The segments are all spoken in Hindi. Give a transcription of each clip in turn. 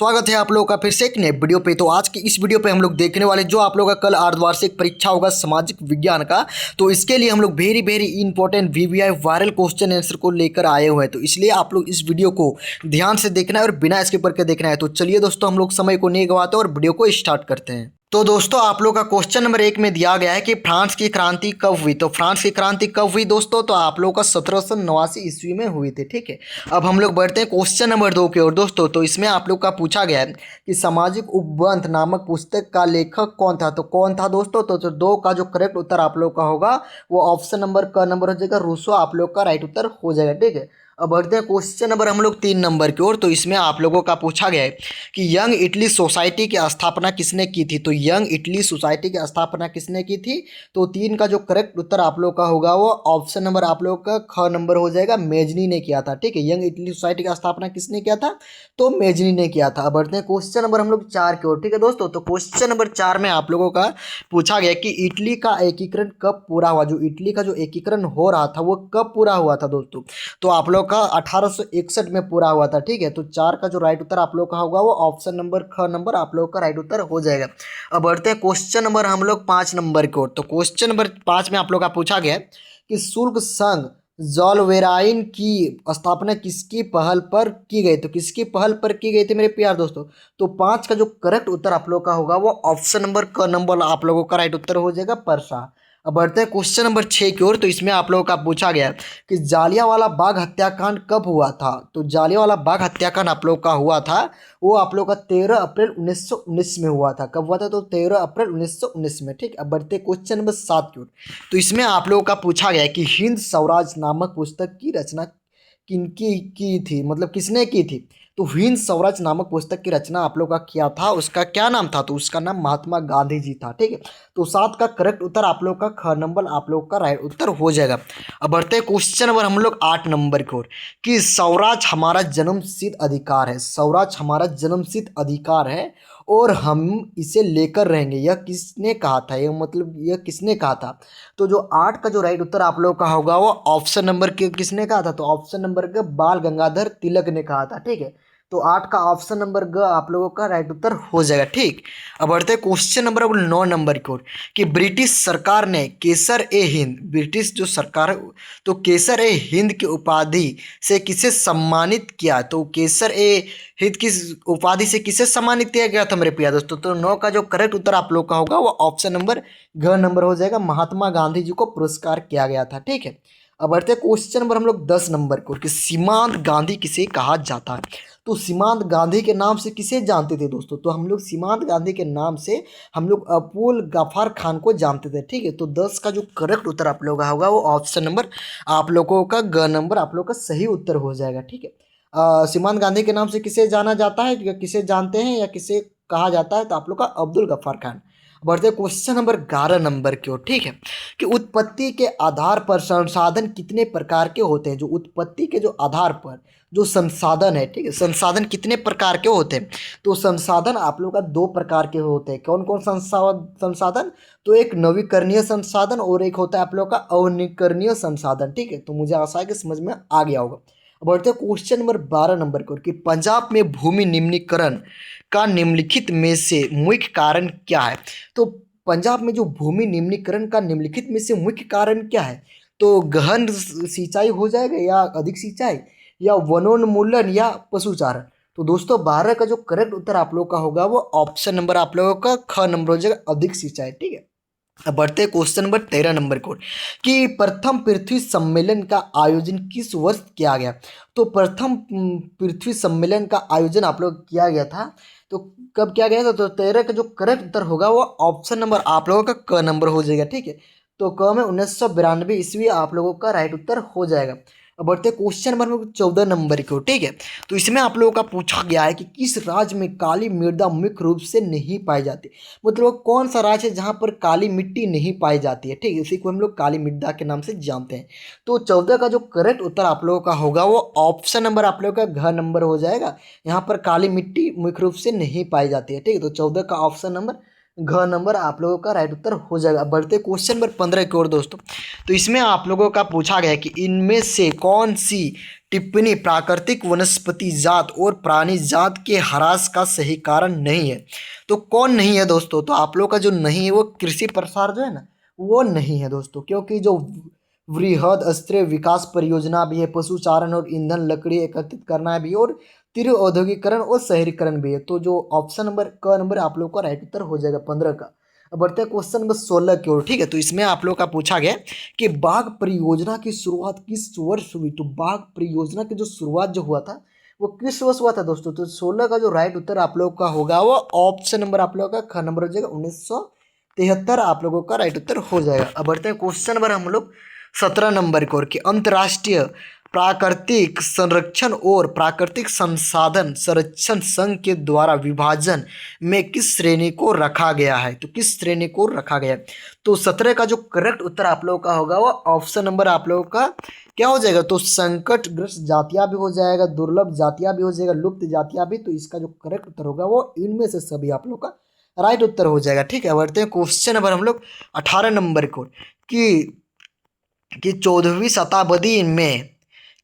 स्वागत है आप लोगों का फिर से एक नए वीडियो पे। तो आज की इस वीडियो पे हम लोग देखने वाले जो आप लोगों का कल अर्धवार्षिक परीक्षा होगा सामाजिक विज्ञान का। तो इसके लिए हम लोग very very important VVI viral question answer को लेकर आए हुए हैं। तो इसलिए आप लोग इस वीडियो को ध्यान से देखना है और बिना स्किप करके देखना है। तो चलिए दोस्तों, हम लोग समय को नहीं गवाते और वीडियो को स्टार्ट करते हैं। तो दोस्तों, आप लोग का क्वेश्चन नंबर 1 में दिया गया है कि फ्रांस की क्रांति कब हुई। तो फ्रांस की क्रांति कब हुई दोस्तों? तो आप लोग का 1789 ईस्वी में हुई थी। ठीक है, अब हम लोग बढ़ते हैं क्वेश्चन नंबर 2 की ओर दोस्तों। तो इसमें आप लोग का पूछा गया है कि सामाजिक उपबंध नामक पुस्तक का लेखक कौन था। तो कौन था दोस्तों? तो 2 का जो करेक्ट उत्तर आप लोग का होगा वो ऑप्शन नंबर क नंबर हो जाएगा, रूसो आप लोग का राइट उत्तर हो जाएगा। ठीक है, अब बढ़ते हैं क्वेश्चन नंबर हम लोग 3 नंबर की ओर। तो इसमें आप लोगों का पूछा गया है कि यंग इटली सोसाइटी की स्थापना किसने की थी। तो यंग इटली सोसाइटी की स्थापना किसने की थी? तो 3 का जो करेक्ट उत्तर आप लोग का होगा वो ऑप्शन नंबर आप लोग का ख नंबर हो जाएगा, मेजनी ने किया था। ठीक है, यंग इटली सोसाइटी की स्थापना किसने किया था? तो मेजनी ने किया था। अब बढ़ते हैं क्वेश्चन नंबर हम लोग 4 की ओर। ठीक है दोस्तों, तो क्वेश्चन नंबर 4 में आप लोगों का पूछा गया कि इटली का एकीकरण कब पूरा हुआ। जो इटली का जो एकीकरण हो रहा था वो कब पूरा हुआ था दोस्तों? तो आप लोग का 1861 में पूरा हुआ था। ठीक है, तो 4 का जो राइट उत्तर आप लोग का होगा वो ऑप्शन नंबर ख नंबर आप लोग का राइट उत्तर हो जाएगा। अब बढ़ते हैं क्वेश्चन नंबर हम लोग 5 नंबर की ओर। तो क्वेश्चन नंबर 5 में आप लोग का पूछा गया है कि शुल्क संघ जॉलवेराइन की स्थापना किसकी पहल पर की गई। तो किसकी पहल पर की गई थी मेरे प्यार दोस्तों? तो 5 का जो करेक्ट उत्तर आप लोग का होगा वो ऑप्शन नंबर क नंबर आप लोगों का राइट उत्तर हो जाएगा, परसा। अब बढ़ते हैं क्वेश्चन नंबर 6 की ओर। तो इसमें आप लोगों का पूछा गया है कि जालियांवाला बाग हत्याकांड कब हुआ था। तो जालियांवाला बाग हत्याकांड आप लोग का हुआ था वो आप लोग का 13 अप्रैल 1919 में हुआ था। कब हुआ था? तो 13 अप्रैल 1919 में। ठीक, अब बढ़ते क्वेश्चन नंबर 7 की ओर। तो इसमें आप लोगों का पूछा गया है कि हिंद स्वराज नामक पुस्तक की रचना किनकी की थी, मतलब किसने की थी। तो हिंद स्वराज नामक पुस्तक की रचना आप लोग का किया था, उसका क्या नाम था? तो उसका नाम महात्मा गांधी जी था। ठीक है, तो 7 का करेक्ट उत्तर आप लोग का ख नंबर आप लोग का राइट उत्तर हो जाएगा। अब बढ़ते हैं क्वेश्चन नंबर हम लोग 8 नंबर की ओर कि स्वराज हमारा जन्मसिद्ध अधिकार है। स्वराज हमारा जन्मसिद्ध अधिकार है और हम इसे लेकर रहेंगे, यह किसने कहा था? यह मतलब यह किसने कहा था? तो जो 8 का जो राइट उत्तर आप लोग का होगा वो ऑप्शन नंबर के किसने कहा था? तो ऑप्शन नंबर के बाल गंगाधर तिलक ने कहा था। ठीक है, तो 8 का ऑप्शन नंबर ग आप लोगों का राइट उत्तर हो जाएगा। ठीक, अब बढ़ते हैं क्वेश्चन नंबर 9 नंबर की ओर कि ब्रिटिश सरकार ने केसर ए हिंद, ब्रिटिश जो सरकार है तो केसर ए हिंद की उपाधि से किसे सम्मानित किया। तो केसर ए हिंद की उपाधि से किसे सम्मानित किया गया था मेरे प्रिय दोस्तों? तो 9 का जो करेक्ट उत्तर आप लोग का होगा वो ऑप्शन नंबर घ नंबर हो जाएगा, महात्मा गांधी जी को पुरस्कार किया गया था। ठीक है, अब बढ़ते क्वेश्चन नंबर हम लोग 10 नंबर को कि सीमांत गांधी किसे कहा जाता है। तो सीमांत गांधी के नाम से किसे जानते थे दोस्तों? तो हम लोग सीमांत गांधी के नाम से हम लोग अबुल गफार खान को जानते थे। ठीक है, तो 10 का जो करेक्ट उत्तर आप लोग का होगा वो ऑप्शन नंबर आप लोगों का ग नंबर आप लोग का सही उत्तर हो जाएगा। ठीक है, सीमांत गांधी के नाम से किसे जाना जाता है या किसे जानते हैं या किसे कहा जाता है? तो आप लोग का अब्दुल गफ्फार खान। बढ़ते क्वेश्चन नंबर 11 नंबर की ओर। ठीक है, कि उत्पत्ति के आधार पर संसाधन कितने प्रकार के होते हैं। जो उत्पत्ति के जो आधार पर जो संसाधन है, ठीक है, संसाधन कितने प्रकार के होते हैं। तो संसाधन आप लोग का 2 प्रकार के होते हैं। कौन कौन संसाधन? तो एक नवीकरणीय संसाधन और एक होता है आप लोग का अनवीकरणीय संसाधन। ठीक है, तो मुझे आशा है कि समझ में आ गया होगा। बढ़ते क्वेश्चन नंबर 12 नंबर की ओर कि पंजाब में भूमि निम्नीकरण का निम्नलिखित में से मुख्य कारण क्या है। तो पंजाब में जो भूमि निम्नीकरण का निम्नलिखित में से मुख्य कारण क्या है? तो गहन सिंचाई हो जाएगा या अधिक सिंचाई या वनोन्मूलन या पशुचारण। तो दोस्तों 12 का जो करेक्ट उत्तर आप लोग का होगा वो ऑप्शन नंबर आप लोगों का ख नंबर हो जाएगा, अधिक सिंचाई। ठीक है, अब बढ़ते क्वेश्चन नंबर 13 नंबर को कि प्रथम पृथ्वी सम्मेलन का आयोजन किस वर्ष किया गया। तो प्रथम पृथ्वी सम्मेलन का आयोजन आप लोग किया गया था, तो कब किया गया था? तो 13 का जो करेक्ट उत्तर होगा वो ऑप्शन नंबर आप लोगों का क नंबर हो जाएगा। ठीक है, तो क में 1992 ईस्वी आप लोगों का राइट उत्तर हो जाएगा। अब बढ़ते क्वेश्चन नंबर 14 नंबर की ओर। ठीक है, तो इसमें आप लोगों का पूछा गया है कि किस राज्य में काली मृदा मुख्य रूप से नहीं पाई जाती। मतलब कौन सा राज्य है जहाँ पर काली मिट्टी नहीं पाई जाती है। ठीक है, इसी को हम लोग काली मृदा के नाम से जानते हैं। तो 14 का जो करेक्ट उत्तर आप लोगों का होगा वो ऑप्शन नंबर आप लोगों का घ नंबर हो जाएगा। यहाँ पर काली मिट्टी मुख्य रूप से नहीं पाई जाती है। ठीक है, तो 14 का ऑप्शन नंबर घ नंबर आप लोगों का राइट उत्तर हो जाएगा। बढ़ते क्वेश्चन नंबर 15 की ओर दोस्तों। तो इसमें आप लोगों का पूछा गया कि इनमें से कौन सी टिप्पणी प्राकृतिक वनस्पति जात और प्राणी जात के ह्रास का सही कारण नहीं है। तो कौन नहीं है दोस्तों? तो आप लोग का जो नहीं है वो कृषि प्रसार जो है ना वो नहीं है दोस्तों, क्योंकि जो वृहद स्तरीय विकास परियोजना भी है, पशुचारण और ईंधन लकड़ी एकत्रित करना भी, और तीव्र औद्योगिकरण और शहरीकरण भी है। तो जो ऑप्शन नंबर क नंबर आप लोग का राइट उत्तर हो जाएगा 15 का। अब बढ़ते हैं क्वेश्चन नंबर 16 की ओर। ठीक है, तो इसमें आप लोग का पूछा गया कि बाघ परियोजना की शुरुआत किस वर्ष हुई। तो बाघ परियोजना की जो शुरुआत जो हुआ था वो किस वर्ष हुआ था दोस्तों? तो 16 का जो राइट उत्तर आप लोग का होगा वो ऑप्शन नंबर आप लोग का ख नंबर हो जाएगा 1973 आप लोगों का राइट उत्तर हो जाएगा। अब बढ़ते हैं क्वेश्चन नंबर हम लोग 17 नंबर की ओर कि अंतर्राष्ट्रीय प्राकृतिक संरक्षण और प्राकृतिक संसाधन संरक्षण संघ के द्वारा विभाजन में किस श्रेणी को रखा गया है। तो किस श्रेणी को रखा गया है? तो 17 का जो करेक्ट उत्तर आप लोगों का होगा वो ऑप्शन नंबर आप लोगों का क्या हो जाएगा? तो संकटग्रस्त जातियां भी हो जाएगा, दुर्लभ जातियां भी हो जाएगा, लुप्त जातियां भी। तो इसका जो करेक्ट उत्तर होगा वो इनमें से सभी आप लोग का राइट उत्तर हो जाएगा। ठीक है, बढ़ते हैं क्वेश्चन नंबर हम लोग 18 नंबर को कि 14वीं शताब्दी में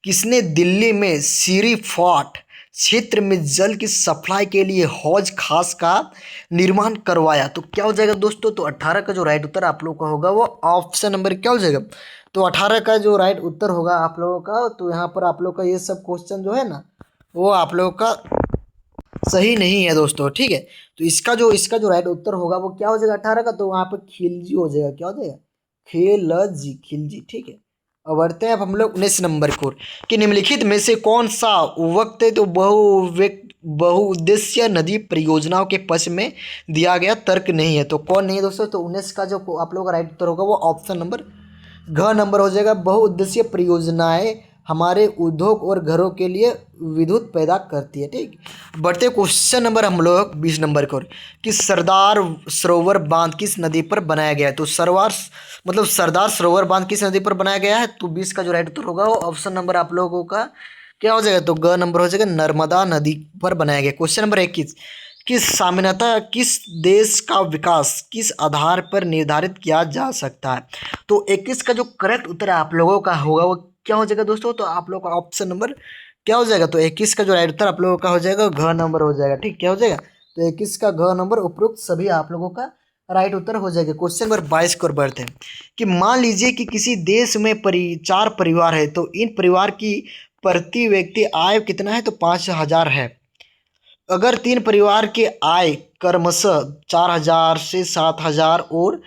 किसने दिल्ली में सीरी फोर्ट क्षेत्र में जल की सप्लाई के लिए हौज खास का निर्माण करवाया। तो क्या हो जाएगा दोस्तों? तो 18 का जो राइट उत्तर आप लोगों का होगा वो ऑप्शन नंबर क्या हो जाएगा? तो 18 का जो राइट उत्तर होगा आप लोगों का, तो यहाँ पर आप लोग का ये सब क्वेश्चन जो है ना वो आप लोगों का सही नहीं है दोस्तों। ठीक है, तो इसका जो राइट उत्तर होगा वो क्या हो जाएगा 18 का? तो वहाँ पर खिलजी हो जाएगा। क्या हो जाएगा? खिलजी, खिलजी। ठीक है, अब बढ़ते हैं अब हम लोग 19 नंबर की ओर कि निम्नलिखित में से कौन सा वक्त है तो बहुउद्देश्य नदी परियोजनाओं के पक्ष में दिया गया तर्क नहीं है। तो कौन नहीं है दोस्तों? तो 19 का जो आप लोगों का राइट उत्तर होगा वो ऑप्शन नंबर घ नंबर हो जाएगा। बहुउद्देशीय परियोजनाएं हमारे उद्योग और घरों के लिए विद्युत पैदा करती है। ठीक, बढ़ते क्वेश्चन नंबर हम लोग 20 नंबर की ओर कि सरदार सरोवर बांध किस नदी पर बनाया गया है। तो सरदार सरोवर बांध किस नदी पर बनाया गया है? तो 20 का जो राइट उत्तर होगा वो ऑप्शन नंबर आप लोगों का क्या हो जाएगा? तो ग नंबर हो जाएगा, नर्मदा नदी पर बनाया गया। क्वेश्चन नंबर 21 कि सामान्यतः किस देश का विकास किस आधार पर निर्धारित किया जा सकता है। तो 21 का जो करेक्ट उत्तर आप लोगों का होगा वो क्या हो जाएगा दोस्तों? तो आप लोगों का ऑप्शन नंबर क्या हो जाएगा? तो 21 का जो राइट उत्तर आप लोगों का हो जाएगा घ नंबर हो जाएगा। ठीक, क्या हो जाएगा? तो 21 का घ नंबर उपरोक्त सभी आप लोगों का राइट उत्तर हो जाएगा। क्वेश्चन नंबर 22 को बढ़ते हैं कि मान लीजिए कि किसी देश में 4 परिवार है, तो इन परिवार की प्रति व्यक्ति आय कितना है? तो 5,000 है। अगर 3 परिवार के आय क्रमशः 4,000 से 7,000 और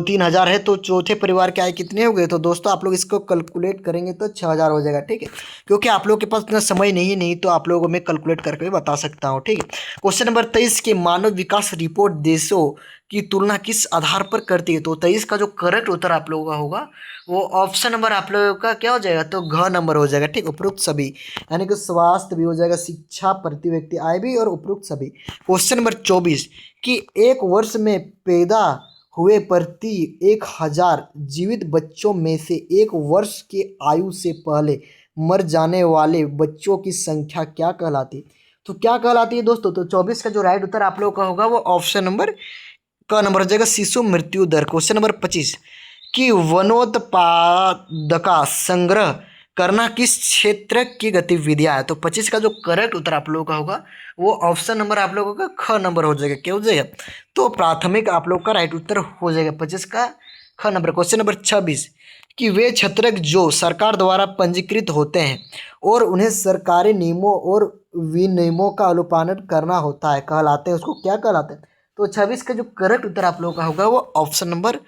3,000 है, तो चौथे परिवार के आय कितने हो गए? तो दोस्तों आप लोग इसको कैलकुलेट करेंगे तो 6,000 हो जाएगा। ठीक है, क्योंकि आप लोगों के पास इतना समय नहीं तो आप लोगों को मैं कैलकुलेट करके भी बता सकता हूँ। ठीक है, क्वेश्चन नंबर 23 की मानव विकास रिपोर्ट देशों की तुलना किस आधार पर करती है। तो 23 का जो करेक्ट उत्तर आप लोगों का होगा वो ऑप्शन नंबर आप लोगों का क्या हो जाएगा? तो घ नंबर हो जाएगा। ठीक, उपरोक्त सभी यानी कि स्वास्थ्य भी हो जाएगा, शिक्षा, प्रति व्यक्ति आय भी, और उपरोक्त सभी। क्वेश्चन नंबर 24 कि एक वर्ष में पैदा हुए प्रति 1,000 जीवित बच्चों में से एक वर्ष की आयु से पहले मर जाने वाले बच्चों की संख्या क्या कहलाती है। तो क्या कहलाती है दोस्तों? तो 24 का जो राइट उत्तर आप लोगों का होगा वो ऑप्शन नंबर का नंबर हो जाएगा शिशु मृत्यु दर। क्वेश्चन नंबर 25 कि वनोत्पाद का संग्रह करना किस क्षेत्र की गतिविधियां है। तो 25 का जो करेक्ट उत्तर आप लोगों का होगा वो ऑप्शन नंबर आप लोगों का ख नंबर हो जाएगा। क्या हो जाएगा? तो प्राथमिक आप लोग का राइट उत्तर हो जाएगा 25 का ख नंबर। क्वेश्चन नंबर 26 कि वे छात्रक जो सरकार द्वारा पंजीकृत होते हैं और उन्हें सरकारी नियमों और विनियमों का अनुपालन करना होता है कहलाते हैं, उसको क्या कहलाते हैं? तो 26 का जो करेक्ट उत्तर आप लोगों का होगा वो ऑप्शन नंबर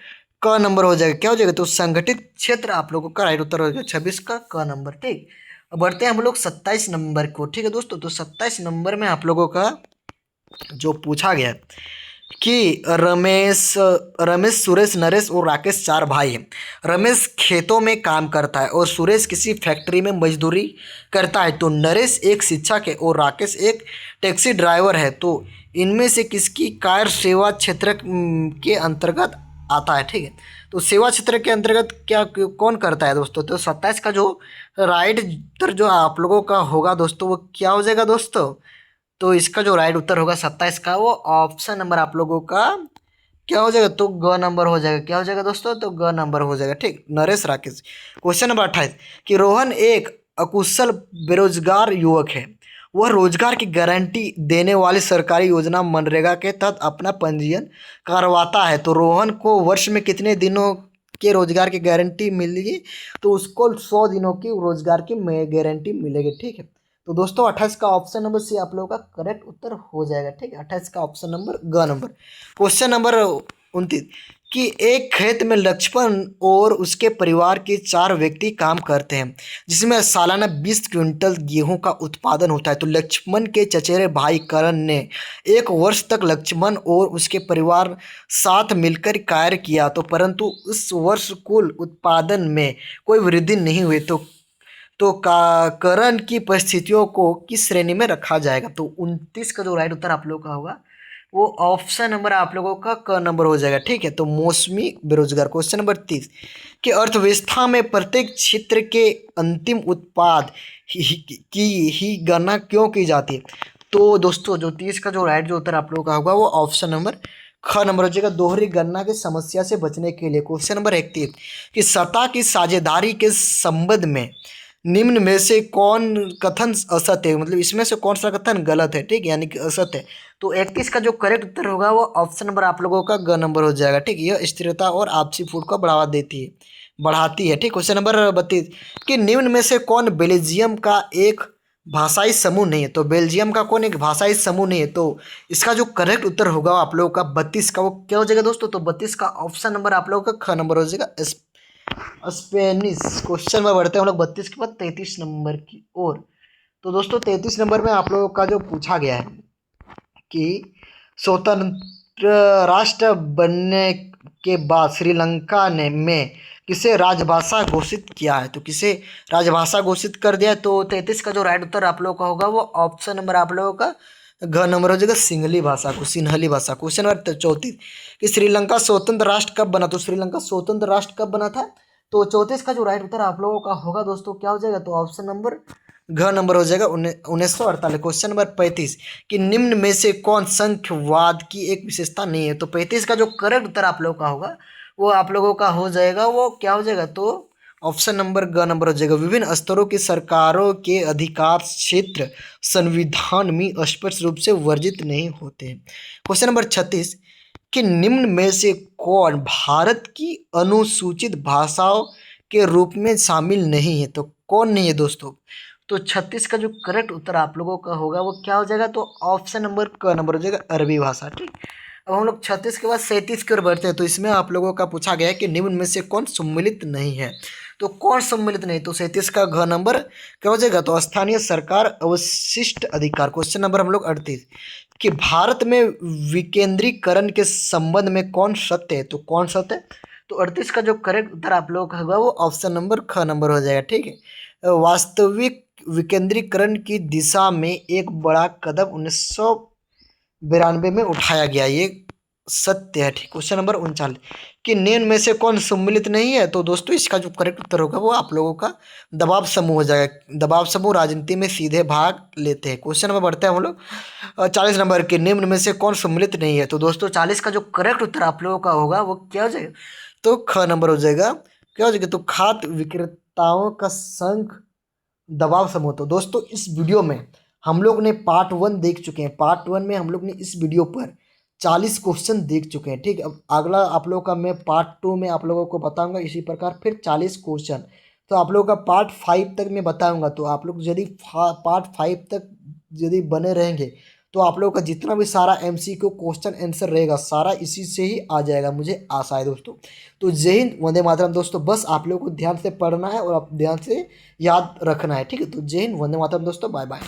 क नंबर हो जाएगा। क्या हो जाएगा? तो संगठित क्षेत्र आप लोगों का राइट उत्तर हो जाएगा 26 का क नंबर। ठीक, अब बढ़ते हैं हम लोग 27 नंबर को। ठीक है दोस्तों, तो 27 नंबर में आप लोगों का जो पूछा गया कि रमेश, सुरेश, नरेश और राकेश 4 भाई हैं। रमेश खेतों में काम करता है और सुरेश किसी फैक्ट्री में मजदूरी करता है। तो नरेश एक शिक्षक है और राकेश एक टैक्सी ड्राइवर है। तो इनमें से किसकी कार्य सेवा क्षेत्र के अंतर्गत आता है? ठीक है, तो सेवा क्षेत्र के अंतर्गत क्या कौन करता है दोस्तों? तो 27 का जो राइट उत्तर जो आप लोगों का होगा दोस्तों वो क्या हो जाएगा दोस्तों? तो इसका जो राइट उत्तर होगा 27 का वो ऑप्शन नंबर आप लोगों का क्या हो जाएगा, तो ग नंबर हो जाएगा। क्या हो जाएगा दोस्तों, तो ग नंबर हो जाएगा। ठीक, नरेश राकेश। क्वेश्चन नंबर 28 कि रोहन एक अकुशल बेरोजगार युवक है। वह रोजगार की गारंटी देने वाली सरकारी योजना मनरेगा के तहत अपना पंजीयन करवाता है। तो रोहन को वर्ष में कितने दिनों के रोजगार की गारंटी मिलेगी, तो उसको 100 दिनों की रोजगार की गारंटी मिलेगी। ठीक है, तो दोस्तों 28 का ऑप्शन नंबर सी आप लोगों का करेक्ट उत्तर हो जाएगा। ठीक है, 28 का ऑप्शन नंबर ग नंबर। क्वेश्चन नंबर 29 कि एक खेत में लक्ष्मण और उसके परिवार के 4 व्यक्ति काम करते हैं, जिसमें सालाना 20 क्विंटल गेहूं का उत्पादन होता है। तो लक्ष्मण के चचेरे भाई करण ने 1 वर्ष तक लक्ष्मण और उसके परिवार साथ मिलकर कार्य किया, तो परंतु उस वर्ष कुल उत्पादन में कोई वृद्धि नहीं हुई। तो करण की परिस्थितियों को किस श्रेणी में रखा जाएगा। तो 29 का जो राइट उत्तर आप लोगों का होगा वो ऑप्शन नंबर आप लोगों का क नंबर हो जाएगा। ठीक है, तो मौसमी बेरोजगार। क्वेश्चन नंबर 30 कि अर्थव्यवस्था में प्रत्येक क्षेत्र के अंतिम उत्पाद की ही गणना क्यों की जाती है। तो दोस्तों जो 30 का जो राइट जो उत्तर आप लोगों का होगा वो ऑप्शन नंबर ख नंबर हो जाएगा, दोहरी गणना की समस्या से बचने के लिए। क्वेश्चन नंबर 31 कि सत्ता की साझेदारी के संबंध में निम्न में से कौन कथन असत्य है, मतलब इसमें से कौन सा कथन गलत है। ठीक, यानी कि असत्य है। तो 31 का जो करेक्ट उत्तर होगा वो ऑप्शन नंबर आप लोगों का ग नंबर हो जाएगा। ठीक, यह स्थिरता और आपसी फूट को बढ़ावा देती है, बढ़ाती है। ठीक, क्वेश्चन नंबर 32 कि निम्न में से कौन बेल्जियम का एक भाषाई समूह नहीं है। तो बेल्जियम का कौन एक भाषाई समूह नहीं है, तो इसका जो करेक्ट उत्तर होगा आप लोगों का 32 का वो क्या हो जाएगा दोस्तों, तो 32 का ऑप्शन नंबर आप लोगों का ख नंबर हो जाएगा, स्पेनिश। क्वेश्चन में बढ़ते हैं हम लोग 32 के बाद 33 नंबर की ओर। तो दोस्तों 33 नंबर में आप लोगों का जो पूछा गया है कि स्वतंत्र राष्ट्र बनने के बाद श्रीलंका ने में किसे राजभाषा घोषित किया है। तो किसे राजभाषा घोषित कर दिया है। तो 33 का जो राइट उत्तर आप लोगों का होगा वो ऑप्शन नंबर आप लोगों का घ नंबर हो जाएगा, सिंहली भाषा को, सिन्हली भाषा। क्वेश्चन नंबर 34 कि श्रीलंका स्वतंत्र राष्ट्र कब बना। तो श्रीलंका स्वतंत्र राष्ट्र कब बना था। तो 34 का जो राइट उत्तर आप लोगों का होगा दोस्तों क्या हो जाएगा, तो ऑप्शन नंबर घ नंबर हो जाएगा 1948। क्वेश्चन नंबर 35 कि निम्न में से कौन संख्यवाद की एक विशेषता नहीं है। तो 35 का जो करेक्ट उत्तर आप लोगों का होगा वो आप लोगों का हो जाएगा, वो क्या हो जाएगा, तो ऑप्शन नंबर ग नंबर हो जाएगा, विभिन्न स्तरों की सरकारों के अधिकार क्षेत्र संविधान में स्पष्ट रूप से वर्जित नहीं होते हैं। क्वेश्चन नंबर 36 कि निम्न में से कौन भारत की अनुसूचित भाषाओं के रूप में शामिल नहीं है। तो कौन नहीं है दोस्तों, तो 36 का जो करेक्ट उत्तर आप लोगों का होगा वो क्या हो जाएगा, तो ऑप्शन नंबर क नंबर हो जाएगा, अरबी भाषा। ठीक, अब हम लोग 36 के बाद 37 की ओर बढ़ते हैं। तो इसमें आप लोगों का पूछा गया है कि निम्न में से कौन सम्मिलित नहीं है। तो कौन सम्मिलित नहीं, तो 37 का घ नंबर क्या हो जाएगा, तो स्थानीय सरकार अवशिष्ट अधिकार। क्वेश्चन नंबर हम लोग 38 कि भारत में विकेंद्रीकरण के संबंध में कौन सत्य है। तो कौन सत्य है, तो 38 का जो करेक्ट उत्तर आप लोगों का होगा वो ऑप्शन नंबर ख नंबर हो जाएगा। ठीक है, वास्तविक विकेंद्रीकरण की दिशा में एक बड़ा कदम 1992 में उठाया गया, ये सत्य है। ठीक, क्वेश्चन नंबर 39 कि निम्न में से कौन सम्मिलित नहीं है। तो दोस्तों इसका जो करेक्ट उत्तर होगा वो आप लोगों का दबाव समूह हो जाएगा। दबाव समूह राजनीति में सीधे भाग लेते हैं। क्वेश्चन नंबर बढ़ते हैं हम लोग 40 नंबर के निम्न में से कौन सम्मिलित नहीं है। तो दोस्तों 40 का जो करेक्ट उत्तर आप लोगों का होगा वो क्या हो जाएगा, तो ख नंबर हो जाएगा। क्या हो जाएगा, तो खाद्य विक्रेताओं का संघ दबाव समूह। तो दोस्तों इस वीडियो में हम लोग ने पार्ट 1 देख चुके हैं। पार्ट 1 में हम लोग ने इस वीडियो पर 40 क्वेश्चन देख चुके हैं। ठीक, अब अगला आप लोगों का मैं पार्ट 2 में आप लोगों को बताऊंगा इसी प्रकार फिर 40 क्वेश्चन। तो आप लोगों का पार्ट 5 तक मैं बताऊंगा। तो आप लोग यदि पार्ट 5 तक यदि बने रहेंगे तो आप लोगों का जितना भी सारा MCQ क्वेश्चन आंसर रहेगा सारा इसी से ही आ जाएगा, मुझे आशा है दोस्तों। तो जय हिंद, वंदे मातरम दोस्तों। बस आप लोगों को ध्यान से पढ़ना है और आप ध्यान से याद रखना है। ठीक है, तो जय हिंद, वंदे मातरम दोस्तों, बाय बाय।